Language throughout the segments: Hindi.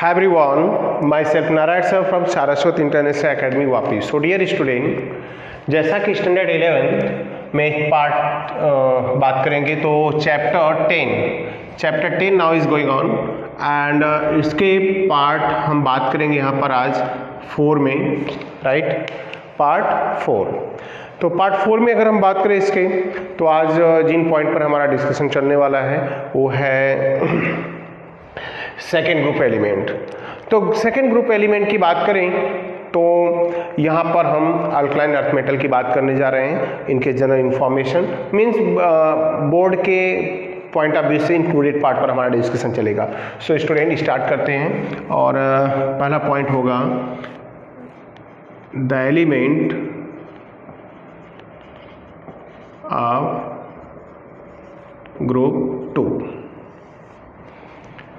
Hi everyone, myself Narayan sir from Saraswat International Academy Vapi. So dear student, जैसा कि स्टैंडर्ड 11 में एक पार्ट बात करेंगे तो chapter 10 now is going on and इसके पार्ट हम बात करेंगे यहाँ पर आज 4 में, राइट, पार्ट 4. तो पार्ट 4 में अगर हम बात करें इसके, तो आज जिन पॉइंट पर हमारा डिस्कशन चलने वाला है वो है सेकेंड ग्रुप एलिमेंट. तो सेकेंड ग्रुप एलिमेंट की बात करें तो यहाँ पर हम अल्कलाइन अर्थ मेटल की बात करने जा रहे हैं. इनके जनरल इंफॉर्मेशन मीन्स बोर्ड के पॉइंट ऑफ व्यू से इंक्लूडेड पार्ट पर हमारा डिस्कशन चलेगा. सो स्टूडेंट स्टार्ट करते हैं और पहला पॉइंट होगा the element of group 2.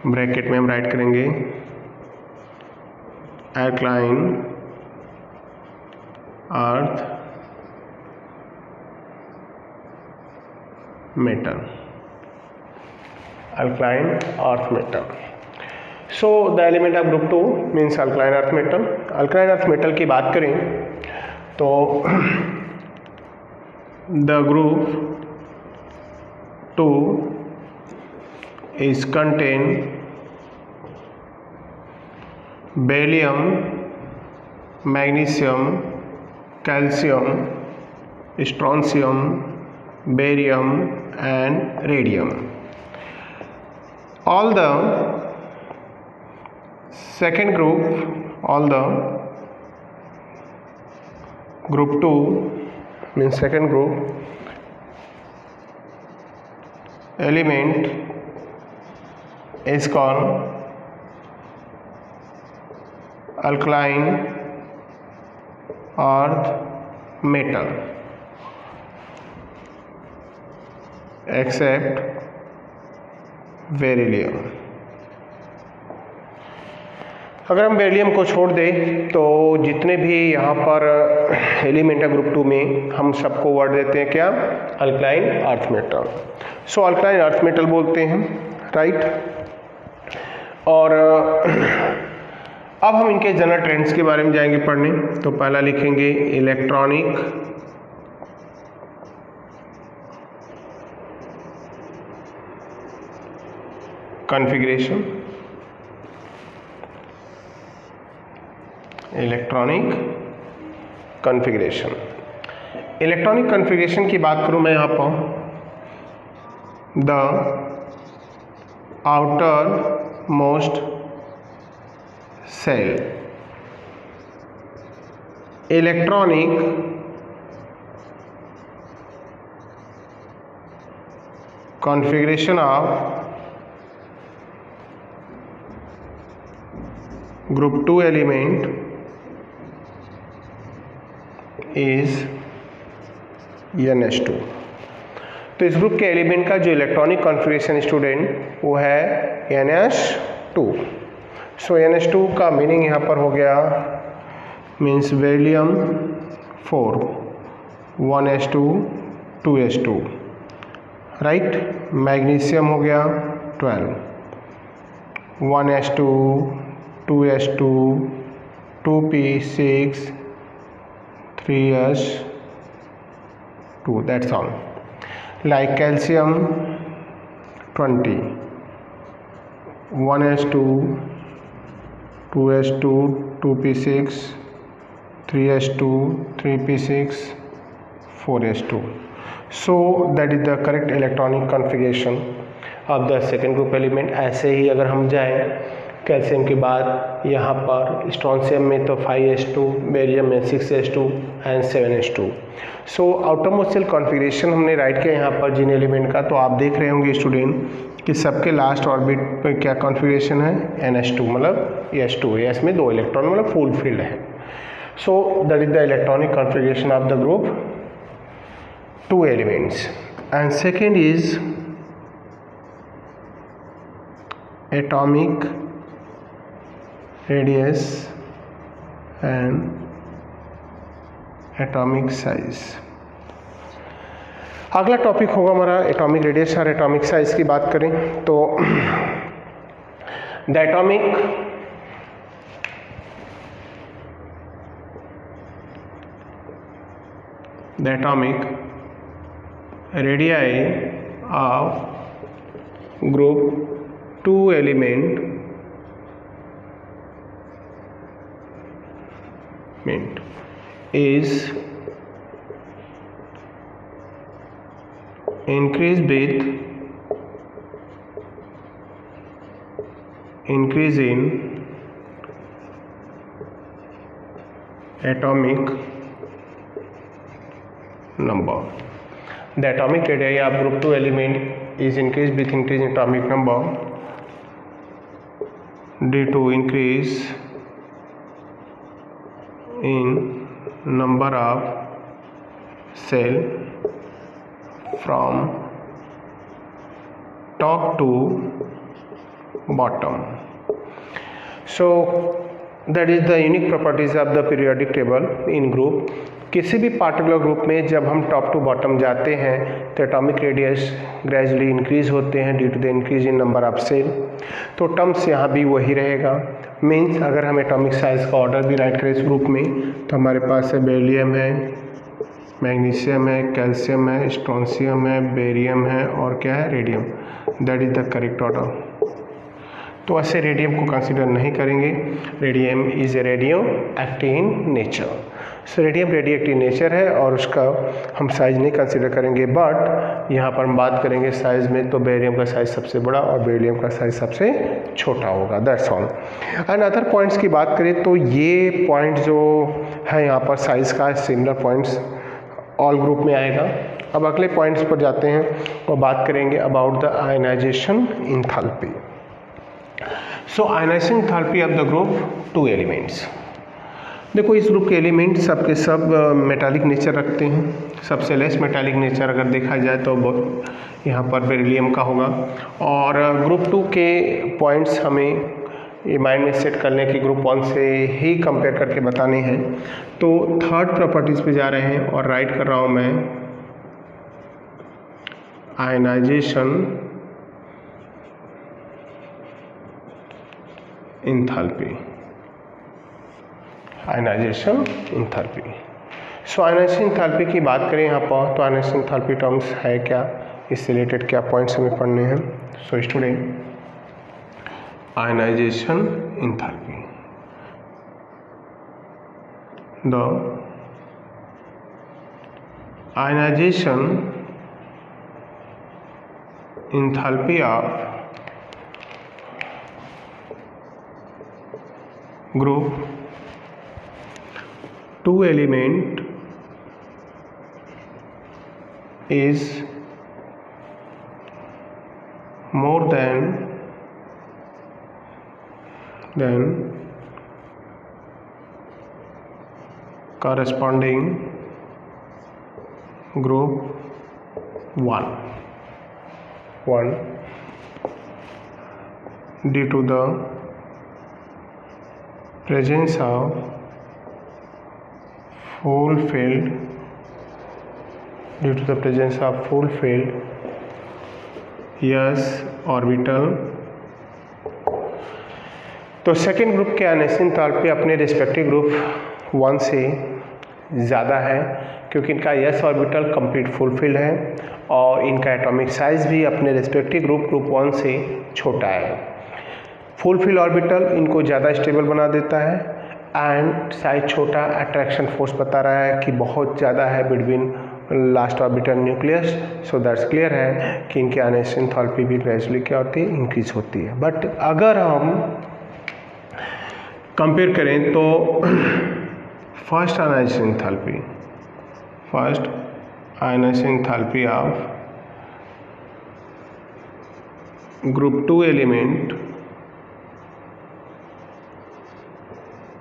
Bracket में हम राइट करेंगे alkaline earth metal. Alkaline earth metal. So the element of group 2 means alkaline earth metal. Alkaline earth metal की बात करें तो the group 2 is contain beryllium, magnesium, calcium, strontium, barium and radium. All the second group, all the group 2 means second group element is called alkaline earth metal except beryllium. अगर हम बेरिलियम को छोड़ दें तो जितने भी यहाँ पर एलिमेंट है ग्रुप 2 में हम सबको वर्ड देते हैं क्या? Alkaline earth metal. So alkaline earth metal बोलते हैं, राइट. और अब हम इनके जनरल ट्रेंड्स के बारे में जाएंगे पढ़ने. तो पहला लिखेंगे electronic configuration. Electronic configuration. Electronic configuration की बात करूं मैं यहाँ पर, the outermost shell. Electronic configuration of group 2 element is NH2. तो इस ग्रुप के एलिमेंट का जो इलेक्ट्रॉनिक कॉन्फ़िगरेशन स्टूडेंट वो है NH2. सो NH2 का मीनिंग यहाँ पर हो गया means beryllium 4 1s2 2s2, right. Magnesium हो गया 12 1s2 2s2 2p6 3s2, that's all. Like calcium 20 1s2 2s2 2p6 3s2 3p6 4s2. So that is the correct electronic configuration of the second group element. ऐसे ही अगर हम जाएं कैल्शियम के बाद यहाँ पर स्ट्रॉन्शियम में तो 5s2, बेरियम में 6s2 and 7s2. So outermost shell configuration हमने राइट किया यहाँ पर जिन एलिमेंट का. तो आप देख रहे होंगे स्टूडेंट कि सबके लास्ट ऑर्बिट पर क्या कॉन्फ़िगरेशन है? NH2 मतलब S2 है. इसमें 2 इलेक्ट्रॉन मतलब फुल फील्ड है. So that is the electronic configuration of the group 2 elements. And second is atomic radius and atomic size. अगला टॉपिक होगा हमारा एटॉमिक रेडियस और एटॉमिक साइज की बात करें तो the atomic the atomic radii of group 2 element is increased with increase in atomic number. The atomic radii of group 2 element is increased with increase in atomic number due to increase in number of cell from top to bottom. So that is the unique properties of the periodic table in group. किसी भी पार्टिकुलर ग्रुप में जब हम टॉप टू बॉटम जाते हैं तो एटॉमिक रेडियस ग्रेजुअली इंक्रीज होते हैं due to the increase in number of shell. तो टर्म्स यहाँ भी वही रहेगा. मीन्स अगर हम एटॉमिक साइज का ऑर्डर भी राइट करें इस ग्रुप में तो हमारे पास है बेरिलियम है, मैग्नीशियम है, कैल्शियम है, स्ट्रोंशियम है, बेरियम है और क्या है, radium. That is the correct order. तो ऐसे रेडियम को कंसीडर नहीं करेंगे. Radium is a radio active in nature. So radium radio active nature है और उसका हम साइज नहीं कंसीडर करेंगे. बट यहाँ पर हम बात करेंगे साइज में तो बेरियम का साइज सबसे बड़ा और बेरिलियम का साइज सबसे छोटा होगा. That's all. And other points की बात करें तो ये पॉइंट जो है यहाँ पर साइज का सिमिलर पॉइंट्स ऑल ग्रुप में आएगा. अब अगले पॉइंट्स पर जाते हैं और बात करेंगे about the ionization enthalpy. So ionization enthalpy of the group 2 elements. देखो इस ग्रुप के एलिमेंट सब के सब मेटालिक नेचर रखते हैं. सबसे लेस मेटालिक नेचर अगर देखा जाए तो यहाँ पर बेरिलियम का होगा. और ग्रुप 2 के पॉइंट्स हमें ये माइंड में सेट करने की ग्रुप 1 से ही कंपेयर करके बताने हैं. तो थर्ड प्रॉपर्टीज़ पे जा रहे हैं और राइट कर रहा हूँ मैं ionization enthalpy. Ionization enthalpy. So ionization enthalpy की बात करें यहाँ पर तो आयनाइजेशन इंथैल्पी टर्म्स है क्या, इससे रिलेटेड क्या पॉइंट्स हमें पढ़ने हैं. So student ionization enthalpy. The ionization enthalpy of group 2 element is more than corresponding group 1 due to the presence of full filled s orbital. तो सेकेंड ग्रुप के आयनाइजेशन इंथैल्पी अपने रिस्पेक्टिव ग्रुप 1 से ज़्यादा है क्योंकि इनका s ऑर्बिटल कंप्लीट फुलफिल्ड है और इनका एटॉमिक साइज भी अपने रिस्पेक्टिव ग्रुप 1 से छोटा है. फुलफिल ऑर्बिटल इनको ज़्यादा स्टेबल बना देता है एंड साइज छोटा. अट्रैक्शन फोर्स बता रहा है कि बहुत ज़्यादा है between last orbital nucleus. So that's clear है कि इनकी आयनाइजेशन इंथैल्पी भी ग्रेजुअली क्या होती है, इंक्रीज होती है. बट अगर हम कंपेयर करें तो first ionization enthalpy of group 2 element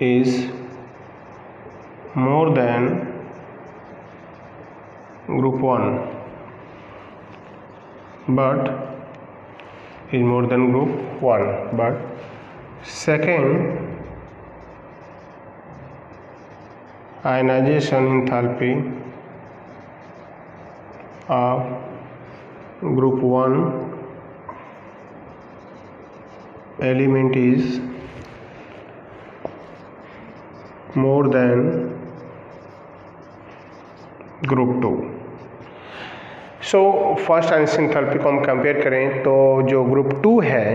is more than group 1 but second ionization enthalpy of group 1 element is more than group 2। So first ionization enthalpy को हम कंपेयर करें तो जो ग्रुप 2 है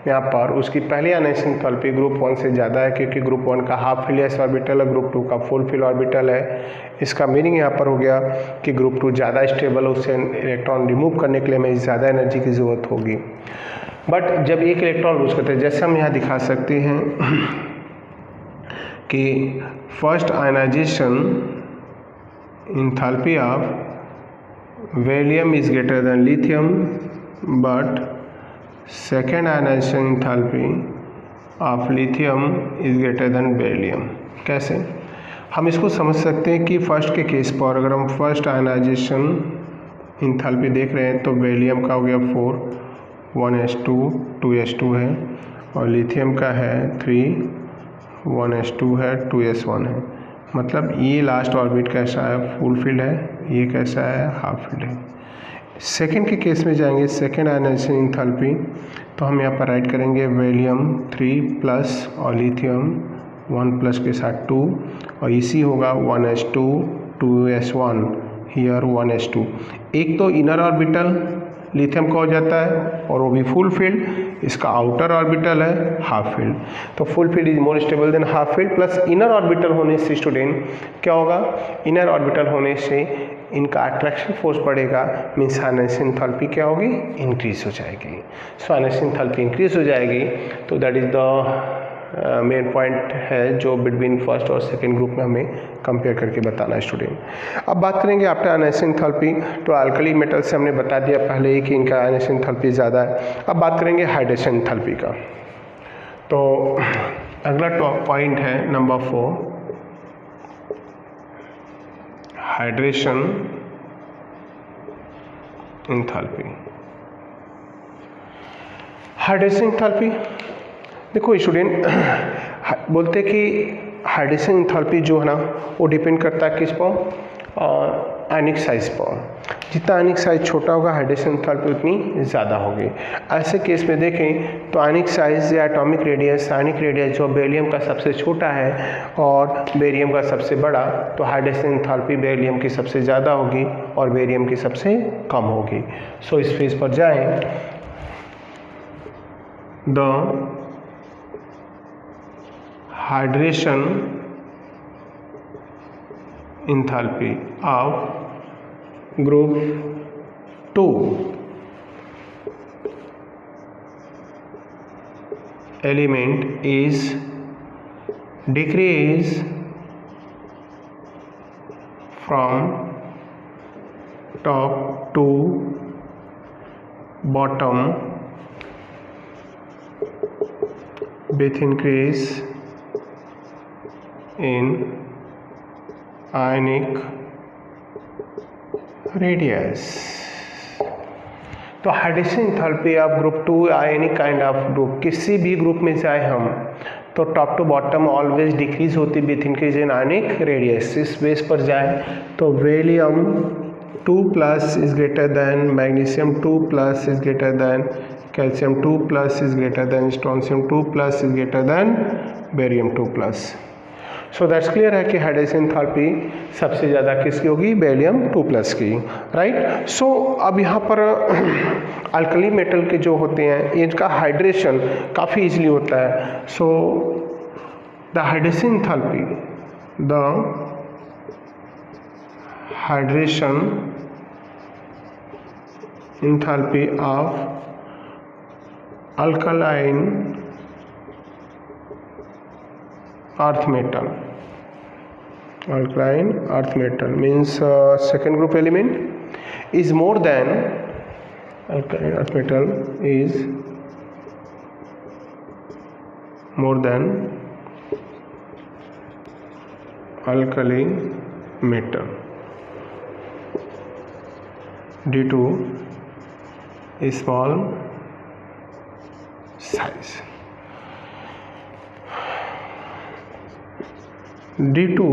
यहाँ पर उसकी पहली आयनाइजेशन एंथैल्पी ग्रुप 1 से ज़्यादा है, क्योंकि ग्रुप 1 का हाफ फिल एस ऑर्बिटल है, ग्रुप 2 का फुल फिल ऑर्बिटल है। इसका मीनिंग यहाँ पर हो गया कि ग्रुप 2 ज़्यादा स्टेबल है, उससे इलेक्ट्रॉन रिमूव करने के लिए हमें ज़्यादा एनर्जी की ज़रूरत होगी। बट जब एक इलेक्ट्रॉन लूज करते हैं, जैसे हम यहाँ दिखा सकते हैं कि first ionization enthalpy of beryllium is greater than lithium, but second ionization enthalpy of lithium is greater than beryllium. कैसे हम इसको समझ सकते हैं कि फर्स्ट के केस पर अगर हम फर्स्ट आयनाइजेशन एंथैल्पी देख रहे हैं तो बेरिलियम का हो गया 4, 1s2 2s2 है, और लिथियम का है 3, 1s2 है, 2s1 है। मतलब ये लास्ट ऑर्बिट कैसा है, फुल फील्ड है, ये कैसा है, हाफ फील्ड है। सेकेंड के केस में जाएंगे, सेकेंड आयनाइजेशन एंथैल्पी, तो हम यहाँ पर राइट करेंगे वैलियम 3+ और लिथियम 1+ के साथ 2, और इसी होगा 1s2 2s1, हियर 1s2। एक तो इनर ऑर्बिटल लिथियम का हो जाता है और वो भी फुल फील्ड, इसका आउटर ऑर्बिटल है हाफ फील्ड। तो full field is more stable than half field, plus inner orbital होने से स्टूडेंट क्या होगा, इनर ऑर्बिटल होने से इनका अट्रैक्शन फोर्स बढ़ेगा, मीन्स आयनाइजेशन एंथैल्पी क्या होगी, इंक्रीज हो जाएगी। सो आयनाइजेशन एंथैल्पी इंक्रीज हो जाएगी, तो that is the main point है जो बिटवीन फर्स्ट और सेकेंड ग्रुप में हमें कंपेयर करके बताना है स्टूडेंट। अब बात करेंगे आफ्टर आयनाइजेशन एंथैल्पी, तो अल्कली मेटल से हमने बता दिया पहले ही कि इनका आयनाइजेशन एंथैल्पी ज़्यादा है। अब बात करेंगे हाइड्रेशन एंथैल्पी का, तो अगला टॉप पॉइंट है number 4, hydration enthalpy. Hydration enthalpy देखो स्टूडेंट, बोलते कि हाइड्रेशन एंथैल्पी जो है ना वो डिपेंड करता है किस पर, आयनिक साइज पर। जितना आयनिक साइज छोटा होगा हाइड्रेशन एंथैल्पी उतनी ज़्यादा होगी। ऐसे केस में देखें तो आयनिक साइज या एटॉमिक रेडियस, आयनिक रेडियस जो बेरिलियम का सबसे छोटा है और बेरियम का सबसे बड़ा, तो हाइड्रेशन एंथैल्पी बेरिलियम की सबसे ज़्यादा होगी और बेरियम की सबसे कम होगी। सो इस पेज पर जाएं, the hydration enthalpy of group 2 element is decrease from top to bottom with increase in ionic radius। तो hydration enthalpy of group 2 ionic kind of group, किसी भी ग्रुप में जाए हम तो top to bottom always decrease होती with increase in ionic radius. इस बेस पर जाए तो beryllium 2+ is greater than magnesium, 2+ is greater than calcium, 2+ is greater then strontium, 2+ is greater then barium 2+। So that's clear है कि हाइड्रेशन एंथैल्पी सबसे ज़्यादा किसकी होगी, बेरियम 2+ की, राइट। सो अब यहाँ पर अल्कली मेटल के जो होते हैं इनका हाइड्रेशन काफ़ी इजीली होता है। So the hydration enthalpy, the hydration enthalpy of alkaline earth metal, alkaline earth metal means second group element is more than, alkaline earth metal is more than alkali metal due to small size. Due to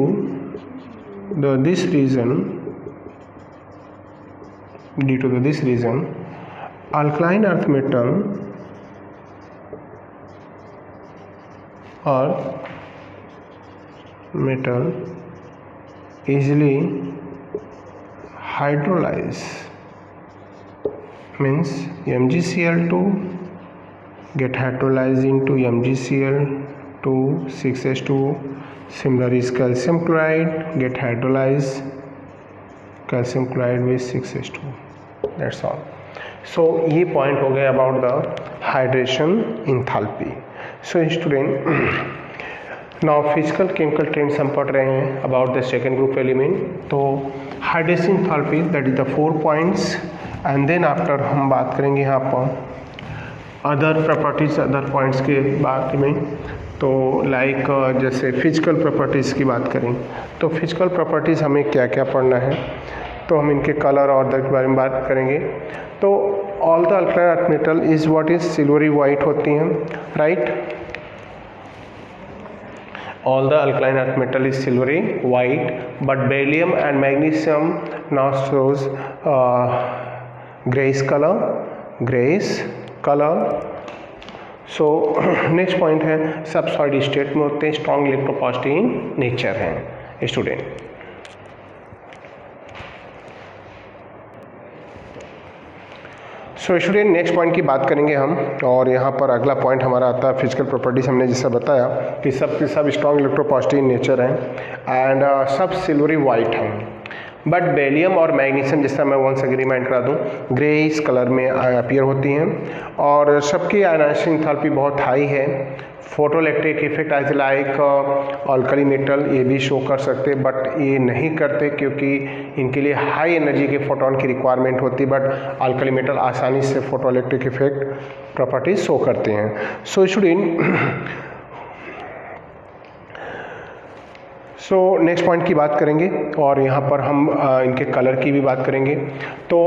this reason, alkaline earth metal easily hydrolyze means MgCl2 get hydrolyzed into MgCl2 6H2. Similar is calcium chloride get hydrolyzed calcium chloride with 6H2. That's all. So ये पॉइंट हो गया about the hydration enthalpy. So student, now physical chemical trends हम पढ़ रहे हैं about the second group element. तो hydration enthalpy that is the 4 points, and then after हम बात करेंगे यहाँ पर अदर प्रॉपर्टीज, अदर पॉइंट्स के बारे में. तो लाइक जैसे फिजिकल प्रॉपर्टीज़ की बात करें तो फिजिकल प्रॉपर्टीज़ हमें क्या क्या पढ़ना है, तो हम इनके कलर और के बारे में बात करेंगे. तो all the alkaline earth metal is what is silvery white होती हैं, right. All the alkaline earth metal is silvery white, but beryllium and magnesium now shows grayish color. So next point है सब सॉलिड स्टेट में होते हैं, स्ट्रॉन्ग इलेक्ट्रोपॉजिटिव इन नेचर हैं student. So student, next point की बात करेंगे हम, और यहाँ पर अगला पॉइंट हमारा आता है फिजिकल प्रॉपर्टीज. हमने जैसा बताया कि सब स्ट्रॉन्ग इलेक्ट्रोपॉजिटिव इन नेचर हैं एंड सब सिल्वरी वाइट हैं, बट बेरिलियम और मैग्नीशियम, जैसा मैं वंस अगेन रिमाइंड करा दूँ, ग्रेइश कलर में अपीयर होती हैं, और सबकी आयनाइजेशन एंथैल्पी बहुत हाई है. Photoelectric effect as like alkali metal ये भी शो कर सकते, बट ये नहीं करते क्योंकि इनके लिए हाई एनर्जी के फोटोन की रिक्वायरमेंट होती, बट अल्कली मेटल आसानी से फोटोइलेक्ट्रिक इफेक्ट प्रॉपर्टीज शो करते हैं. So student, so next point की बात करेंगे और यहाँ पर हम इनके कलर की भी बात करेंगे. तो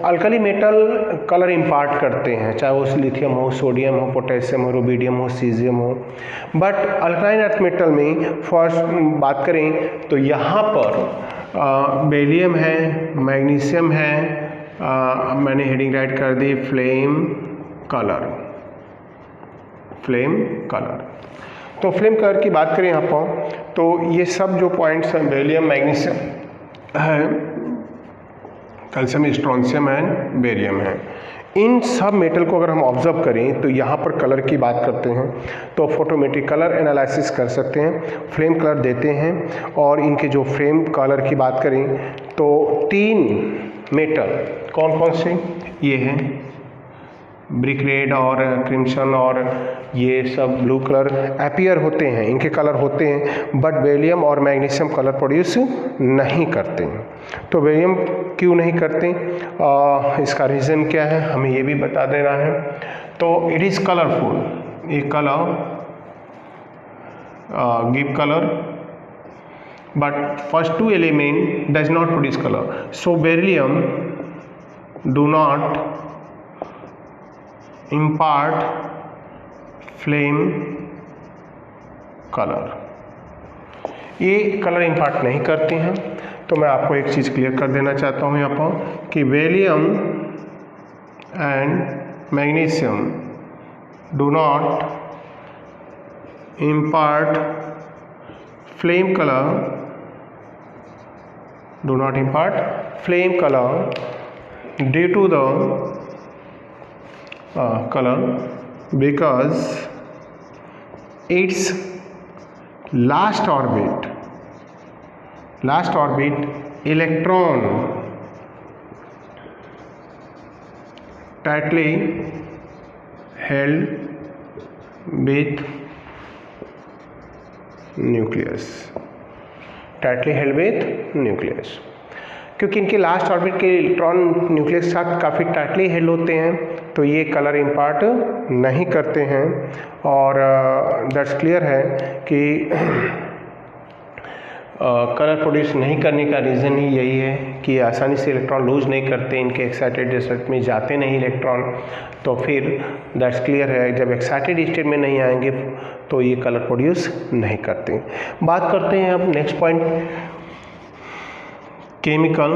अल्कली मेटल कलर इम्पार्ट करते हैं, चाहे वो लिथियम हो, सोडियम हो, पोटेशियम हो, रुबिडियम हो, सीजियम हो, बट अल्कलाइन अर्थ मेटल में फर्स्ट बात करें तो यहाँ पर बेरिलियम है, मैग्नीशियम है, मैंने हेडिंग राइट कर दी फ्लेम कलर. तो फ्लेम कलर की बात करें यहाँ पर तो ये सब जो पॉइंट्स हैं बेरिलियम, मैग्नीशियम है, कैल्शियम, स्ट्रोंशियम एंड बेरियम है, इन सब मेटल को अगर हम ऑब्जर्व करें तो यहाँ पर कलर की बात करते हैं तो फोटोमेट्रिक कलर एनालिसिस कर सकते हैं, फ्लेम कलर देते हैं. और इनके जो फ्लेम कलर की बात करें तो 3 मेटल कौन कौन से ये हैं, ब्रिक रेड और क्रिम्सन और ये सब ब्लू कलर अपीयर होते हैं, इनके कलर होते हैं, बट बेरिलियम और मैग्नीशियम कलर प्रोड्यूस नहीं करते हैं. तो बेरिलियम क्यों नहीं करते, इसका रीज़न क्या है हमें ये भी बता देना है. तो इट इज़ कलरफुल, ये colour give colour, but first 2 element does not produce colour. So beryllium do not impart flame colour, ये कलर इम्पार्ट नहीं करते हैं. तो मैं आपको एक चीज़ क्लियर कर देना चाहता हूँ यहाँ पर कि beryllium and magnesium do not impart flame colour due to the color because its last orbit electron tightly held with nucleus. क्योंकि इनके लास्ट ऑर्बिट के इलेक्ट्रॉन न्यूक्लियस के साथ काफ़ी टाइटली हेल्ड होते हैं तो ये कलर इम्पार्ट नहीं करते हैं. और दैट्स क्लियर है कि कलर प्रोड्यूस नहीं करने का रीज़न ही यही है कि आसानी से इलेक्ट्रॉन लूज नहीं करते, इनके एक्साइटेड स्टेट में जाते नहीं इलेक्ट्रॉन. तो फिर दैट्स क्लियर है जब एक्साइटेड स्टेट में नहीं आएंगे तो ये कलर प्रोड्यूस नहीं करते. बात करते हैं अब नेक्स्ट पॉइंट, केमिकल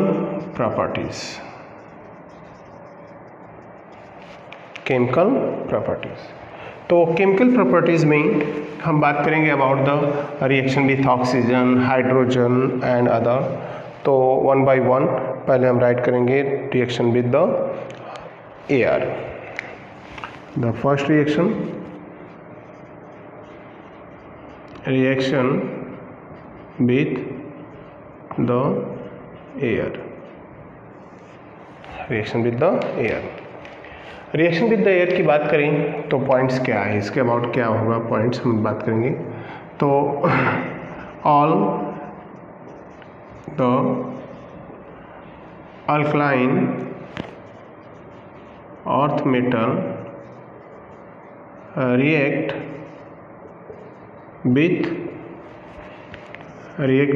प्रॉपर्टीज. तो केमिकल प्रॉपर्टीज़ में हम बात करेंगे about the reaction with oxygen, hydrogen and other. तो 1 by 1 पहले हम राइट करेंगे reaction with the air. The first reaction with the air, reaction with the air. Reaction with the air की बात करें तो पॉइंट्स क्या है, इसके अबाउट क्या होगा, पॉइंट्स हम बात करेंगे। तो all the alkaline earth metal react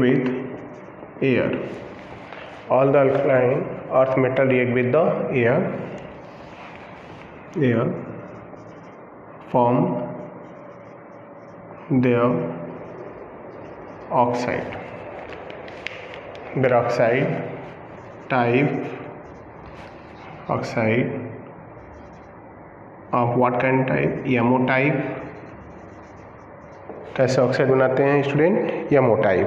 with air. All the alkaline earth metal react with the air form their oxide type, oxide of what kind type, MO type। कैसे ऑक्साइड बनाते हैं स्टूडेंट, एमओ टाइप।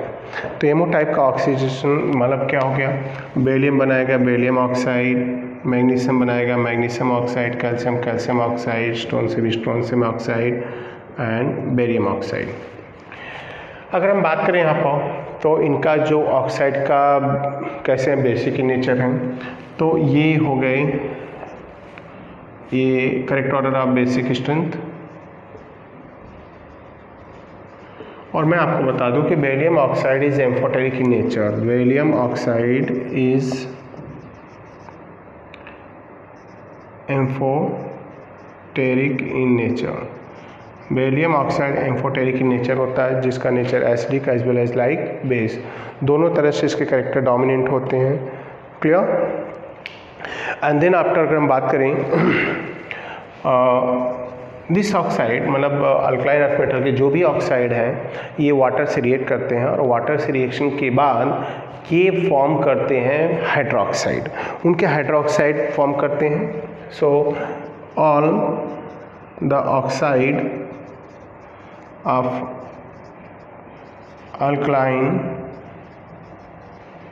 तो एमओ टाइप का ऑक्सीडेशन मतलब क्या हो गया, बेरियम बनाएगा बेरियम ऑक्साइड, मैग्नीशियम बनाएगा magnesium oxide, calcium oxide, strontium oxide and barium oxide. अगर हम बात करें यहाँ पर तो इनका जो ऑक्साइड का कैसे बेसिक नेचर है, तो ये हो गए, ये correct order of basic strength. और मैं आपको बता दूं कि barium oxide is amphoteric in nature. Barium oxide is amphoteric in nature. Barium oxide amphoteric in nature होता है, जिसका nature acidic as well as like base, दोनों तरह से इसके कैरेक्टर डोमिनेंट होते हैं। क्लियर। एंड देन आफ्टर अगर हम बात करें दिस ऑक्साइड मतलब अल्कलाइन अर्थ मेटल के जो भी ऑक्साइड हैं ये वाटर से रिएक्ट करते हैं, और वाटर से रिएक्शन के बाद ये फॉर्म करते हैं हाइड्रोक्साइड, उनके हाइड्रोक्साइड फॉर्म करते हैं। So all the oxide of alkaline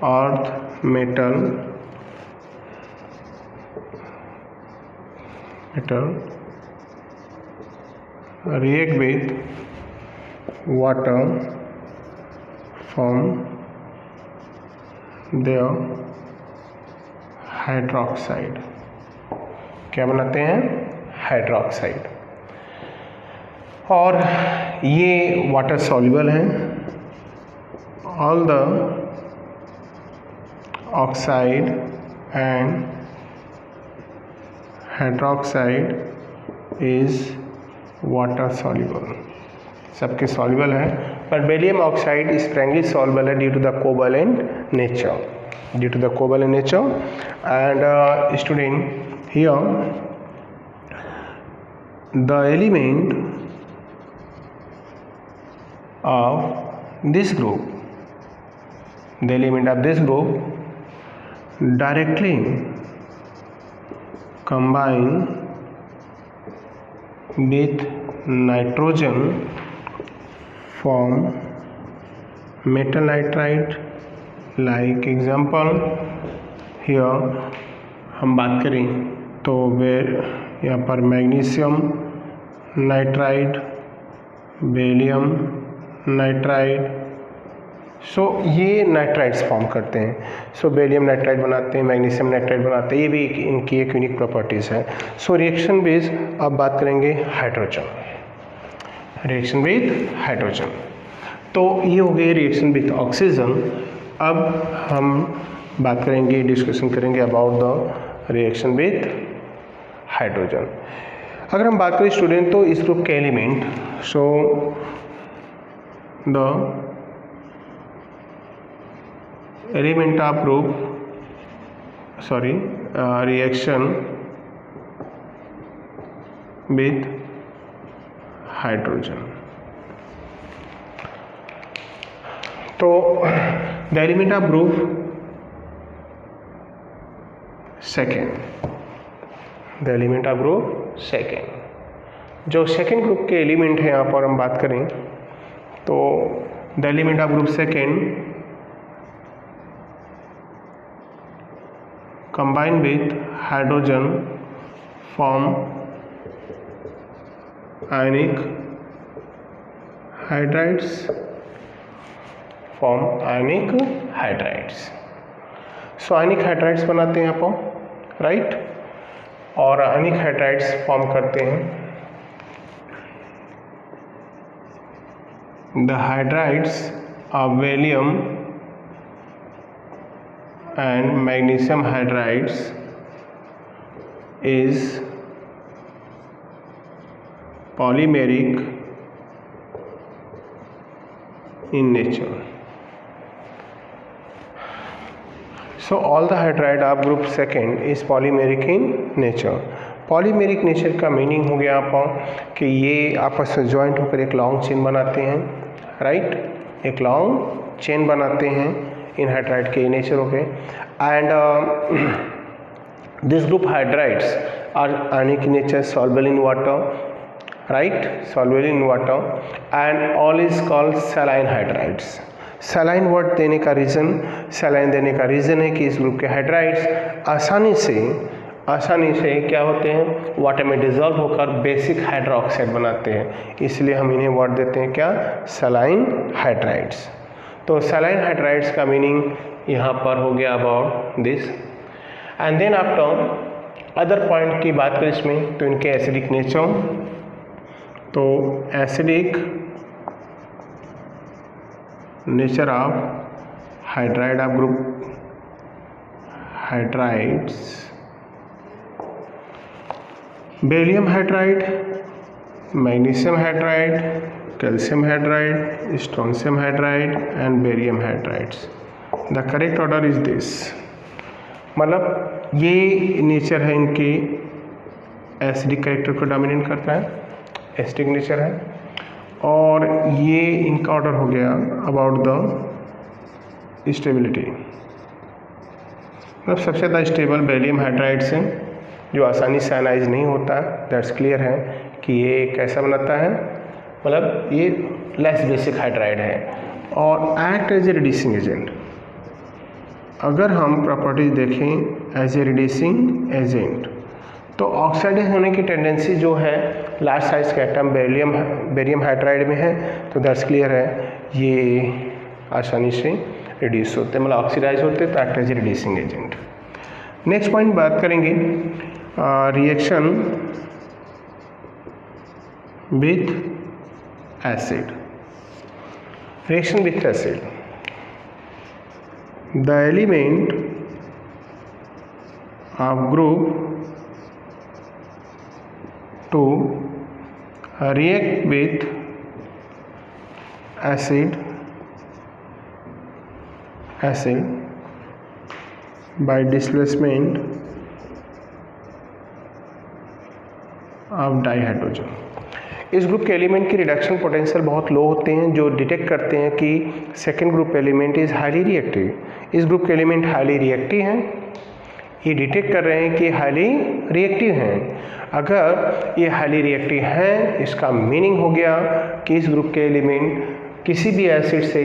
earth metal react with water from their hydroxide. क्या बनाते हैं, हाइड्रोक्साइड। और ये वाटर सॉल्युबल हैं। All the oxide and hydroxide is water soluble, सबके सॉल्युबल है, पर बेरियम ऑक्साइड स्प्रैंगली सॉल्युबल है due to the covalent nature, and student here the element of this group, directly combine with nitrogen form metal nitride। like example here हम बात करें तो वे यहाँ पर मैग्नीशियम नाइट्राइड, बेरियम नाइट्राइड, सो ये नाइट्राइड्स फॉर्म करते हैं। सो बेरियम नाइट्राइड बनाते हैं, मैग्नीशियम नाइट्राइड बनाते हैं, ये भी इनकी एक यूनिक प्रॉपर्टीज़ है। सो रिएक्शन बेस अब बात करेंगे हाइड्रोजन, रिएक्शन विद हाइड्रोजन। तो ये हो गई रिएक्शन विद ऑक्सीजन। अब हम बात करेंगे, डिस्कशन करेंगे about the reaction with hydrogen. अगर हम बात करें स्टूडेंट तो इस ग्रुप के element, so the element of group reaction with hydrogen. तो the element of group second, जो सेकेंड ग्रुप के एलिमेंट हैं यहाँ पर हम बात करें तो the element of group second combine with hydrogen form ionic hydrides, so ionic hydrides बनाते हैं आप, राइट, और आयनिक हाइड्राइड्स फॉर्म करते हैं। The hydrides of Valium and magnesium hydrides is polymeric in nature. So all the hydride of group second is polymeric in nature. Polymeric nature का मीनिंग हो गया आपका कि ये आपस में ज्वाइंट होकर एक लॉन्ग चेन बनाते हैं, राइट, एक लॉन्ग चेन बनाते हैं इन हाइड्राइड के नेचर हो गए। And this group hydrides are ionic in nature, soluble in water, right, soluble in water, and all is called saline hydrides. Saline word देने का रीज़न, सलाइन देने का रीज़न है कि इस ग्रुप के हाइड्राइड्स आसानी से क्या होते हैं, वाटर में डिजॉल्व होकर बेसिक हाइड्रोक्साइड बनाते हैं, इसलिए हम इन्हें वर्ड देते हैं क्या, सलाइन हाइड्राइड्स। तो सलाइन हाइड्राइड्स का मीनिंग यहाँ पर हो गया about this. And then after other point की बात करें इसमें, तो इनके एसिडिक नेचर, तो acidic nature of hydride of group hydrides, beryllium hydride, magnesium hydride, calcium hydride, strontium hydride and barium hydrides. The correct order is this, मतलब ये नेचर है इनके एसिडिक कैरेक्टर को डोमिनेट करता है, एसिडिक नेचर है, और ये इनका ऑर्डर हो गया अबाउट द स्टेबिलिटी, मतलब सबसे ज़्यादा स्टेबल बेरियम हाइड्राइड्स हैं जो आसानी से एनालाइज नहीं होता, दैट्स क्लियर है कि ये कैसा बनाता है, मतलब ये लेस बेसिक हाइड्राइड है और act as a reducing agent. अगर हम प्रॉपर्टीज देखें एज ए रिड्यूसिंग एजेंट, तो ऑक्साइडाइज होने की टेंडेंसी जो है लार्ज साइज के एटम बेरियम हाइड्राइड में है, तो दैट्स क्लियर है ये आसानी से रिड्यूस होते हैं, मतलब ऑक्सीडाइज होते हैं, तो act as a reducing agent. Next point बात करेंगे reaction with acid. Reaction with acid, the element of group to react with acid by displacement of dihydrogen। इस ग्रुप के एलिमेंट की रिडक्शन पोटेंशियल बहुत लो होते हैं, जो डिटेक्ट करते हैं कि second group element is highly reactive. इस ग्रुप के एलिमेंट हाईली रिएक्टिव हैं, ये डिटेक्ट कर रहे हैं कि हाईली रिएक्टिव हैं। अगर ये हाईली रिएक्टिव हैं, इसका मीनिंग हो गया कि इस ग्रुप के एलिमेंट किसी भी एसिड से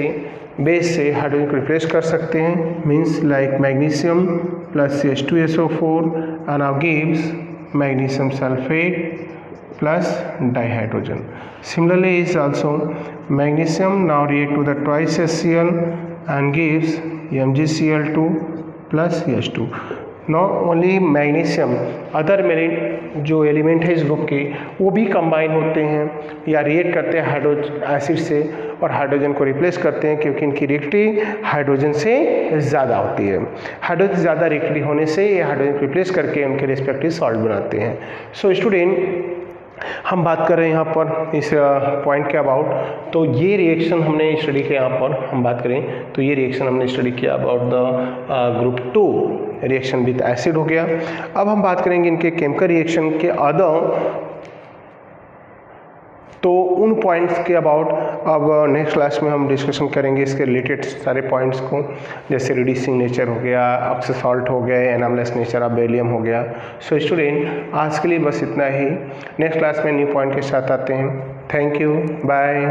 बेस से हाइड्रोजन को रिप्लेस कर सकते हैं, means like magnesium plus H2SO4 and now gives magnesium sulfate plus dihydrogen. Similarly is also magnesium now react to the twice HCl and gives MgCl2 plus H2. Not only magnesium, other जो एलिमेंट है इस ग्रुप के वो भी कंबाइन होते हैं या रिएक्ट करते हैं हाइड्रोजन एसिड से और हाइड्रोजन को रिप्लेस करते हैं, क्योंकि इनकी रिएक्टिव हाइड्रोजन से ज़्यादा होती है। हाइड्रोजन ज़्यादा रिएक्टिव होने से ये हाइड्रोजन को रिप्लेस करके उनके रिस्पेक्टिव सॉल्ट बनाते हैं। सो स्टूडेंट, हम बात कर रहे हैं यहाँ पर इस पॉइंट के अबाउट, तो ये रिएक्शन हमने स्टडी किया, यहाँ पर हम बात करें तो ये रिएक्शन हमने स्टडी किया about the group 2 reaction with acid हो गया। अब हम बात करेंगे इनके केमिकल रिएक्शन के अदर, तो उन पॉइंट्स के अबाउट अब नेक्स्ट क्लास में हम डिस्कशन करेंगे इसके रिलेटेड सारे पॉइंट्स को, जैसे रिड्यूसिंग नेचर हो गया, ऑक्सी सॉल्ट हो गया, एनामलेस नेचर ऑफ बेरियम हो गया। सो स्टूडेंट, आज के लिए बस इतना ही, नेक्स्ट क्लास में न्यू पॉइंट के साथ आते हैं। Thank you, bye.